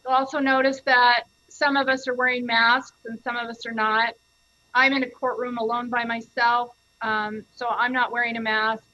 You'll also notice that some of us are wearing masks and some of us are not. I'm in a courtroom alone by myself, so I'm not wearing a mask.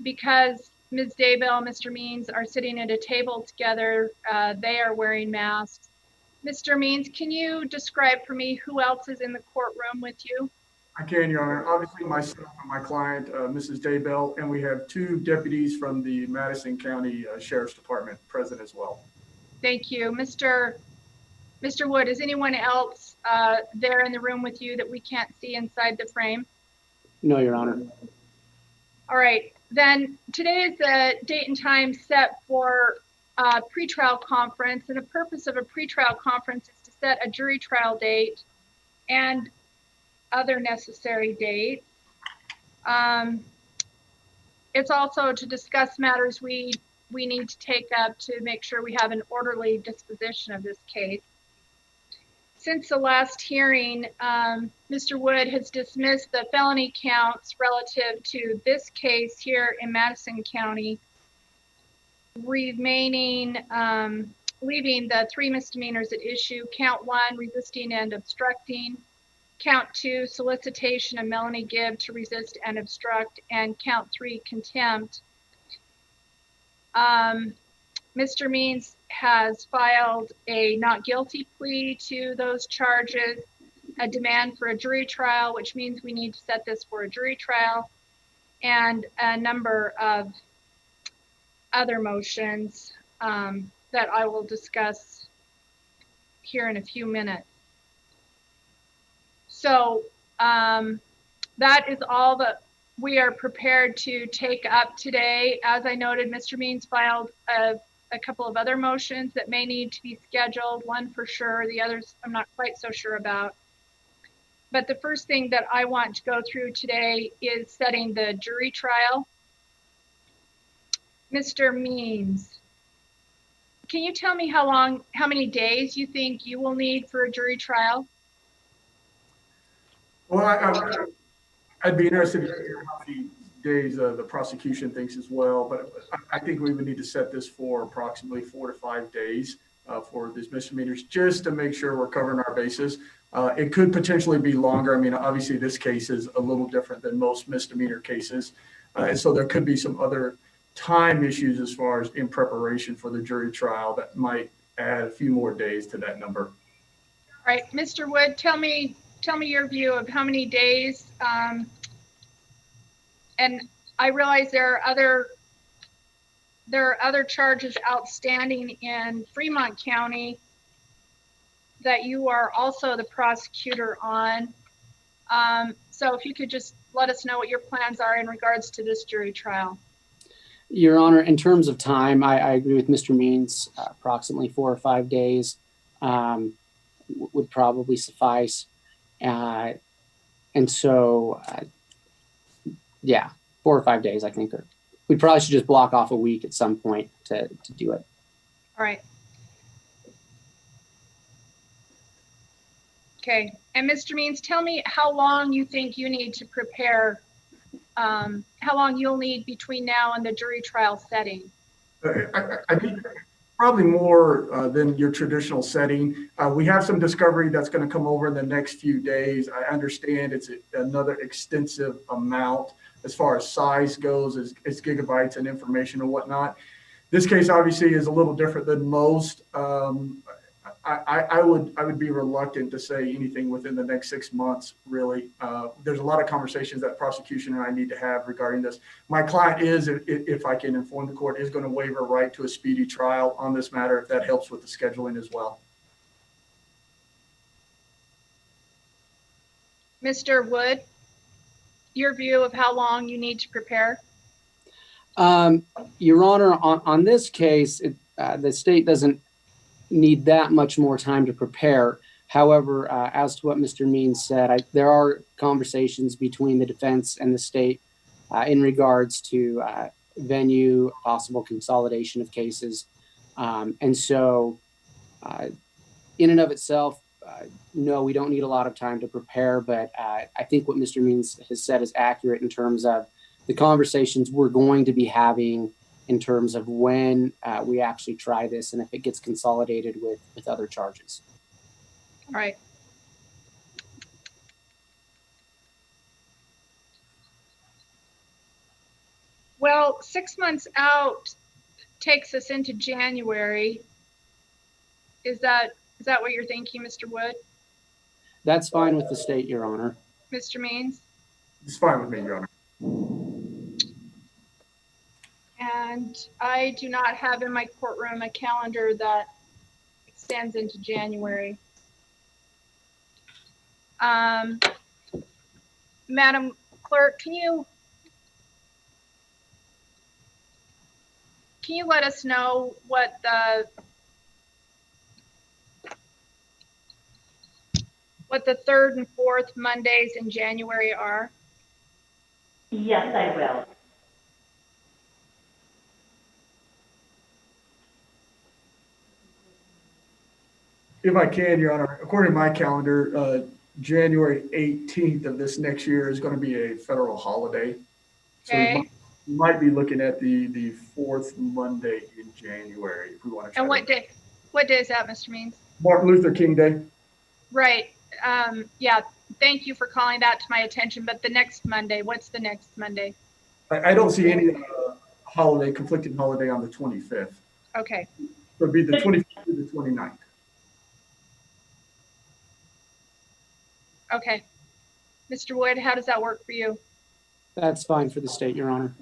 Because Ms. Daybell and Mr. Means are sitting at a table together, they are wearing masks. Mr. Means, can you describe for me who else is in the courtroom with you? I can, Your Honor. Obviously, myself and my client, Mrs. Daybell, and we have 2 deputies from the Madison County Sheriff's Department present as well. Thank you. Mr. Wood, is anyone else there in the room with you that we can't see inside the frame? No, Your Honor. All right. Then today is the date and time set for a pretrial conference, and the purpose of a pretrial conference is to set a jury trial date and other necessary dates. It's also to discuss matters we need to take up to make sure we have an orderly disposition of this case. Since the last hearing, Mr. Wood has dismissed the felony counts relative to this case here in Madison County, leaving the 3 misdemeanors at issue: count 1, resisting and obstructing; count 2, solicitation of Melanie Gibb to resist and obstruct; and count 3, contempt. Mr. Means has filed a not guilty plea to those charges, a demand for a jury trial, which means we need to set this for a jury trial, and a number of other motions that I will discuss here in a few minutes. So that is all that we are prepared to take up today. As I noted, Mr. Means filed a couple of other motions that may need to be scheduled, one for sure, the others I'm not quite so sure about. But the first thing that I want to go through today is setting the jury trial. Mr. Means, can you tell me how many days you think you will need for a jury trial? Well, I'd be interested to hear how many days the prosecution thinks as well, but I think we would need to set this for approximately 4 to 5 days for these misdemeanors, just to make sure we're covering our bases. It could potentially be longer. I mean, obviously this case is a little different than most misdemeanor cases. And so there could be some other time issues as far as in preparation for the jury trial that might add a few more days to that number. All right, Mr. Wood, tell me your view of how many days. And I realize there are other charges outstanding in Fremont County that you are also the prosecutor on. So if you could just let us know what your plans are in regards to this jury trial. Your Honor, in terms of time, I agree with Mr. Means. Approximately 4 or 5 days would probably suffice. And so, yeah, 4 or 5 days, I think. We probably should just block off a week at some point to do it. All right. Okay. And Mr. Means, tell me how long you think you need to prepare, how long you'll need between now and the jury trial setting. I think probably more than your traditional setting. We have some discovery that's going to come over in the next few days. I understand it's another extensive amount as far as size goes, as gigabytes and information and whatnot. This case obviously is a little different than most. I would be reluctant to say anything within the next 6 months, really. There's a lot of conversations that prosecution and I need to have regarding this. My client is, if I can inform the court, is going to waive her right to a speedy trial on this matter, if that helps with the scheduling as well. Mr. Wood, your view of how long you need to prepare? Your Honor, on this case, the state doesn't need that much more time to prepare. However, as to what Mr. Means said, there are conversations between the defense and the state in regards to venue, possible consolidation of cases. And so in and of itself, no, we don't need a lot of time to prepare, but I think what Mr. Means has said is accurate in terms of the conversations we're going to be having in terms of when we actually try this and if it gets consolidated with other charges. All right. Well, 6 months out takes us into January. Is that what you're thinking, Mr. Wood? That's fine with the state, Your Honor. Mr. Means? It's fine with me, Your Honor. And I do not have in my courtroom a calendar that extends into January. Madam Clerk, can you let us know what the third and fourth Mondays in January are? Yes, I will. If I can, Your Honor, according to my calendar, January 18th of this next year is going to be a federal holiday. So Okay. we might be looking at the fourth Monday in January if we want to try. And what day? What day is that, Mr. Means? Martin Luther King Day. Right. Yeah. Thank you for calling that to my attention. But the next Monday, what's the next Monday? I don't see any conflicting holiday on the 25th. Okay. So it'd be the 25th to the 29th. Okay. Mr. Wood, how does that work for you? That's fine for the state, Your Honor.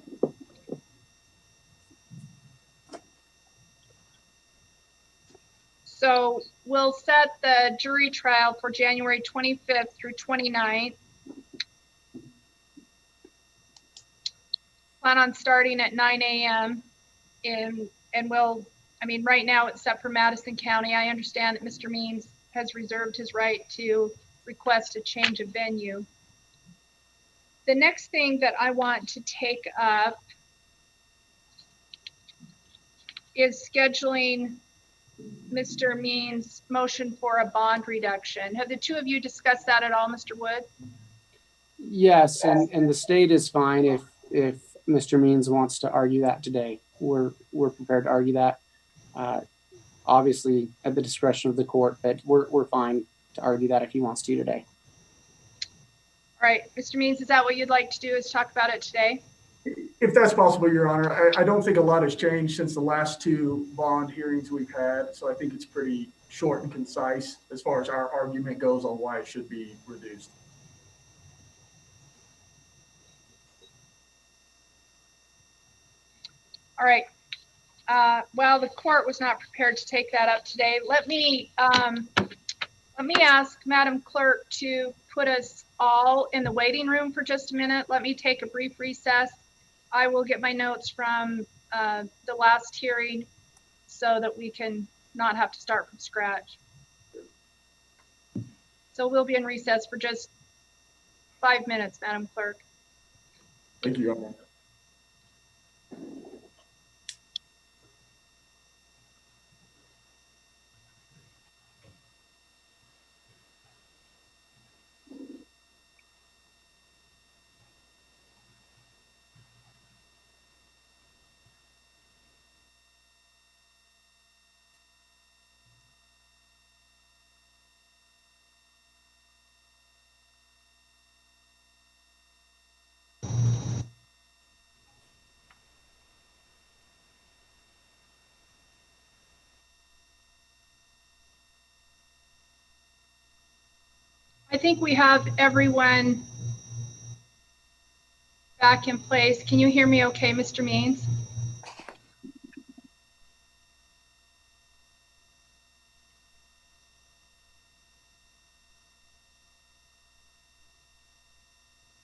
So we'll set the jury trial for January 25th through 29th. Plan on starting at 9 a.m. And right now it's set for Madison County. I understand that Mr. Means has reserved his right to request a change of venue. The next thing that I want to take up is scheduling Mr. Means' motion for a bond reduction. Have the two of you discussed that at all, Mr. Wood? Yes, and the state is fine if Mr. Means wants to argue that today. We're prepared to argue that. Obviously at the discretion of the court, but we're fine to argue that if he wants to today. All right, Mr. Means, is that what you'd like to do, is talk about it today? If that's possible, Your Honor. I don't think a lot has changed since the last two bond hearings we've had. So I think it's pretty short and concise as far as our argument goes on why it should be reduced. All right. Well, the court was not prepared to take that up today. Let me ask Madam Clerk to put us all in the waiting room for just a minute. Let me take a brief recess. I will get my notes from the last hearing so that we can not have to start from scratch. So we'll be in recess for just 5 minutes, Madam Clerk. Thank you, Your Honor. I think we have everyone back in place. Can you hear me okay, Mr. Means?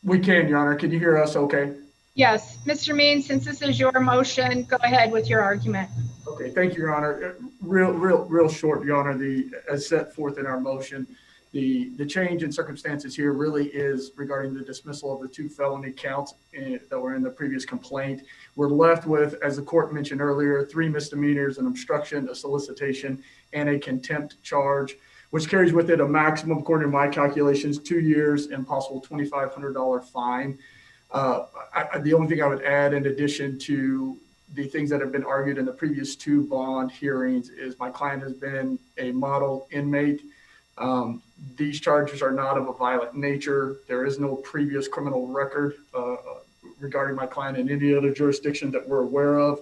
We can, Your Honor. Can you hear us okay? Yes, Mr. Means, since this is your motion, go ahead with your argument. Okay, thank you, Your Honor. Real short, Your Honor, as set forth in our motion, the change in circumstances here really is regarding the dismissal of the 2 felony counts that were in the previous complaint. We're left with, as the court mentioned earlier, 3 misdemeanors, an obstruction, a solicitation, and a contempt charge, which carries with it a maximum, according to my calculations, 2 years and possible $2,500 fine. The only thing I would add in addition to the things that have been argued in the previous two bond hearings is my client has been a model inmate. These charges are not of a violent nature. There is no previous criminal record regarding my client in any other jurisdiction that we're aware of.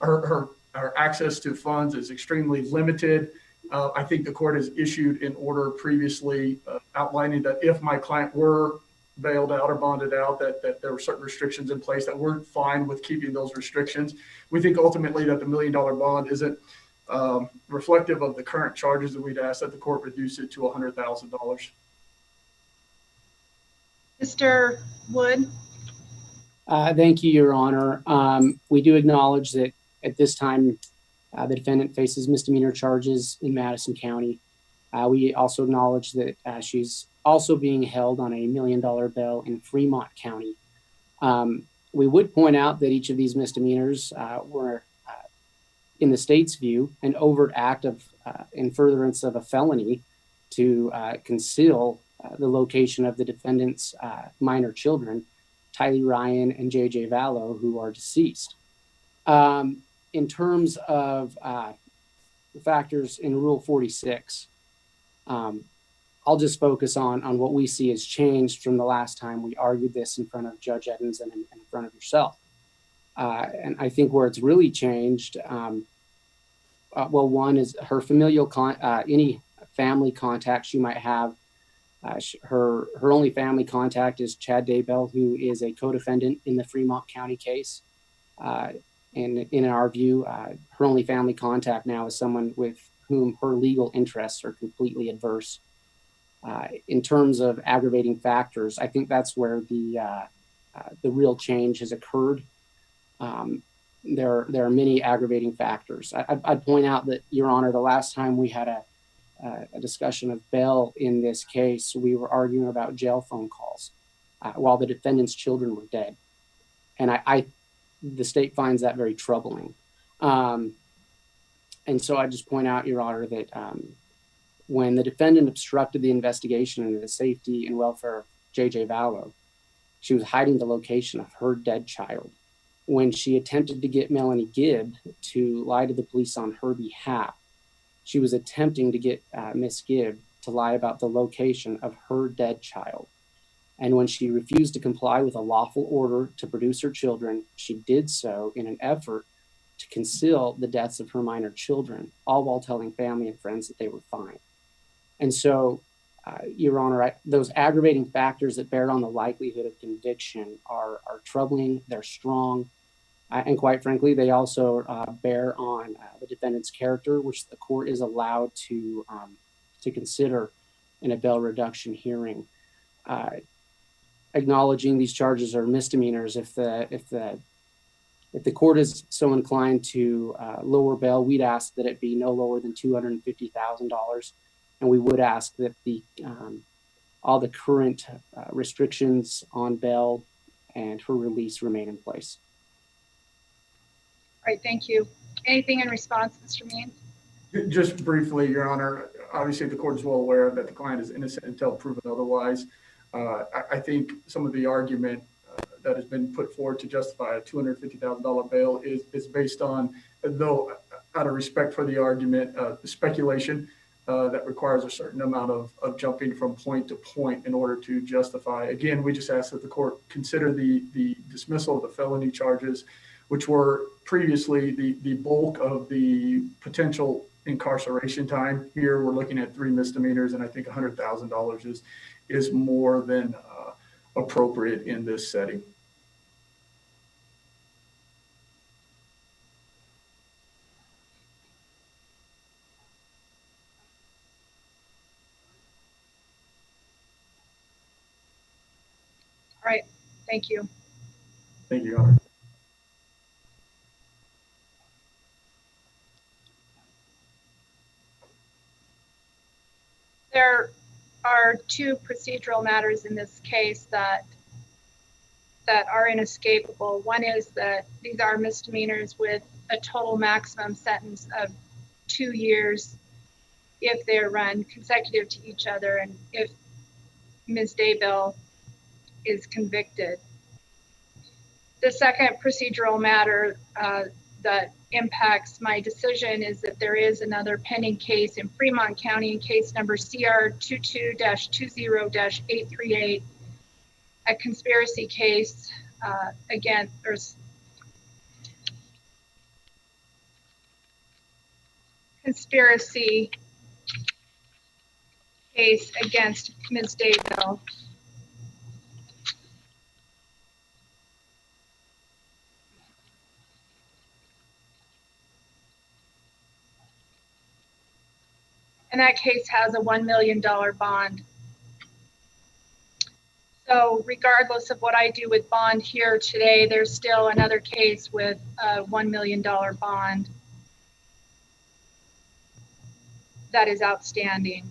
Her access to funds is extremely limited. I think the court has issued an order previously outlining that if my client were bailed out or bonded out, that there were certain restrictions in place that we're fine with keeping those restrictions. We think ultimately that the $1 million bond isn't reflective of the current charges, and we'd ask that the court reduce it to $100,000. Mr. Wood? Thank you, Your Honor. We do acknowledge that at this time, the defendant faces misdemeanor charges in Madison County. We also acknowledge that she's also being held on a $1 million bail in Fremont County. We would point out that each of these misdemeanors were, in the state's view, an overt act of in furtherance of a felony to conceal the location of the defendant's minor children, Tylee Ryan and JJ VALLOW, who are deceased. In terms of the factors in Rule 46, I'll just focus on what we see has changed from the last time we argued this in front of Judge Edens and in front of yourself. And I think where it's really changed, well, one is her familial, any family contact she might have. Her only family contact is Chad Daybell, who is a co-defendant in the Fremont County case. And in our view, her only family contact now is someone with whom her legal interests are completely adverse. In terms of aggravating factors, I think that's where the real change has occurred. There are many aggravating factors. I'd point out that, Your Honor, the last time we had a discussion of bail in this case, we were arguing about jail phone calls while the defendant's children were dead. And the state finds that very troubling. And so I just point out, Your Honor, that when the defendant obstructed the investigation into the safety and welfare of JJ VALLOW, she was hiding the location of her dead child. When she attempted to get Melanie Gibb to lie to the police on her behalf, she was attempting to get Miss Gibb to lie about the location of her dead child. And when she refused to comply with a lawful order to produce her children, she did so in an effort to conceal the deaths of her minor children, all while telling family and friends that they were fine. And so, Your Honor, those aggravating factors that bear on the likelihood of conviction are troubling, they're strong, and quite frankly, they also bear on the defendant's character, which the court is allowed to consider in a bail reduction hearing. Acknowledging these charges are misdemeanors, if the court is so inclined to lower bail, we'd ask that it be no lower than $250,000, and we would ask that all the current restrictions on bail and her release remain in place. All right, thank you. Anything in response, Mr. Means? Just briefly, Your Honor, obviously the court is well aware that the client is innocent until proven otherwise. I think some of the argument that has been put forward to justify a $250,000 bail is based on, though out of respect for the argument, speculation that requires a certain amount of jumping from point to point in order to justify. Again, we just ask that the court consider the dismissal of the felony charges, which were previously the bulk of the potential incarceration time. Here, we're looking at 3 misdemeanors, and I think $100,000 is more than appropriate in this setting. All right, thank you. Thank you, Your Honor. There are 2 procedural matters in this case that are inescapable. One is that these are misdemeanors with a total maximum sentence of 2 years if they're run consecutive to each other and if Ms. Daybell is convicted. The second procedural matter that impacts my decision is that there is another pending case in Fremont County in case number CR 22-20-838, a conspiracy case. Again, there's conspiracy case against Ms. Daybell. And that case has a $1 million bond. So regardless of what I do with bond here today, there's still another case with a $1 million bond that is outstanding.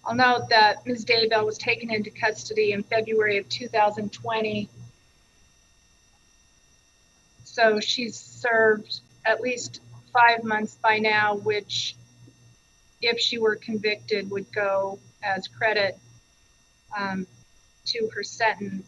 I'll note that Ms. Daybell was taken into custody in February of 2020. So she's served at least 5 months by now, which if she were convicted would go as credit to her sentence.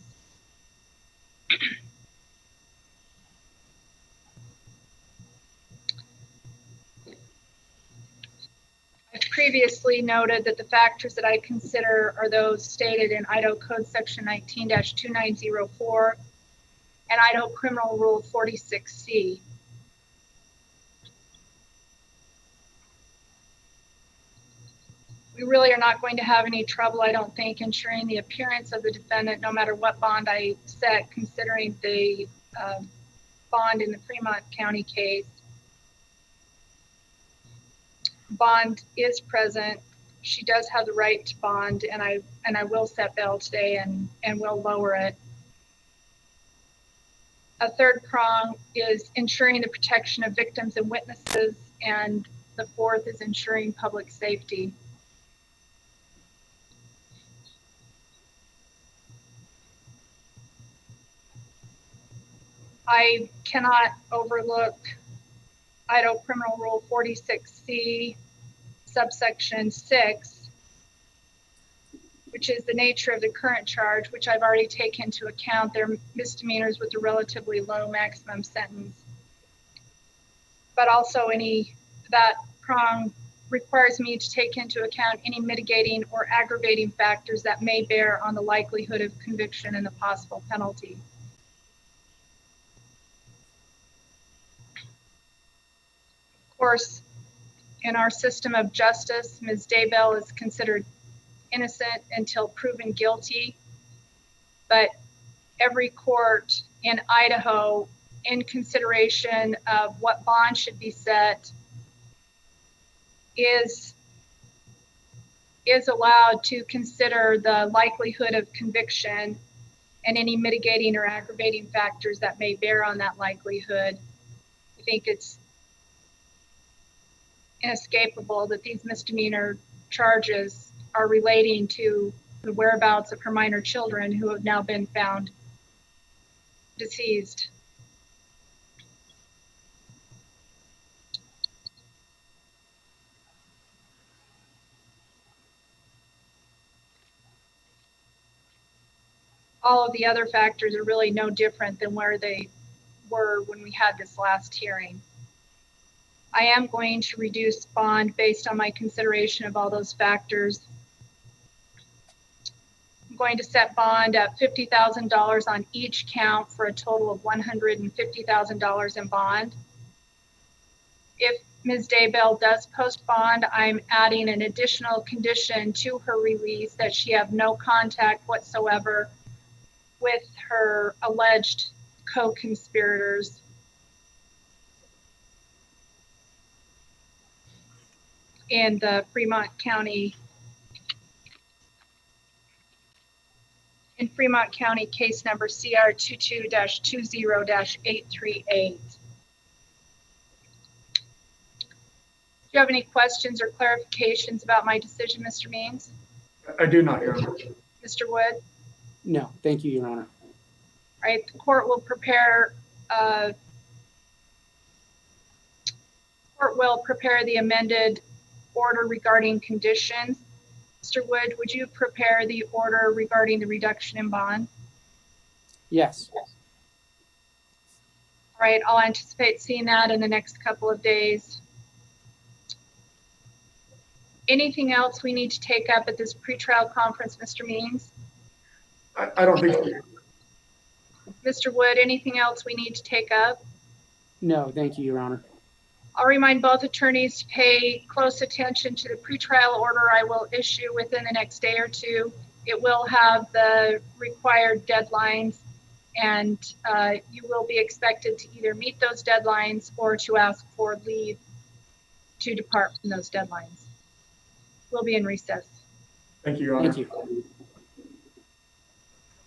I've previously noted that the factors that I consider are those stated in Idaho Code Section 19-2904 and Idaho Criminal Rule 46C. We really are not going to have any trouble, I don't think, ensuring the appearance of the defendant, no matter what bond I set, considering the bond in the Fremont County case. Bond is present. She does have the right to bond, and I will set bail today and will lower it. A third prong is ensuring the protection of victims and witnesses, and the fourth is ensuring public safety. I cannot overlook Idaho Criminal Rule 46C, subsection 6, which is the nature of the current charge, which I've already taken into account. They're misdemeanors with a relatively low maximum sentence. But also that prong requires me to take into account any mitigating or aggravating factors that may bear on the likelihood of conviction and the possible penalty. Of course, in our system of justice, Ms. Daybell is considered innocent until proven guilty, but every court in Idaho, in consideration of what bond should be set, is allowed to consider the likelihood of conviction and any mitigating or aggravating factors that may bear on that likelihood. I think it's inescapable that these misdemeanor charges are relating to the whereabouts of her minor children who have now been found deceased. All of the other factors are really no different than where they were when we had this last hearing. I am going to reduce bond based on my consideration of all those factors. I'm going to set bond at $50,000 on each count for a total of $150,000 in bond. If Ms. Daybell does post bond, I'm adding an additional condition to her release that she have no contact whatsoever with her alleged co-conspirators. In the Fremont County case number CR 22-20-838. Do you have any questions or clarifications about my decision, Mr. Means? I do not, Your Honor. Mr. Wood? No, thank you, Your Honor. All right, the court will prepare the amended order regarding conditions. Mr. Wood, would you prepare the order regarding the reduction in bond? Yes. right, I'll anticipate seeing that in the next couple of days. Anything else we need to take up at this pretrial conference, Mr. Means? I don't think so. Mr. Wood, anything else we need to take up? No, thank you, Your Honor. I'll remind both attorneys to pay close attention to the pretrial order I will issue within the next day or two. It will have the required deadlines, and you will be expected to either meet those deadlines or to ask for leave to depart from those deadlines. We'll be in recess. Thank you, Your Honor. Thank you.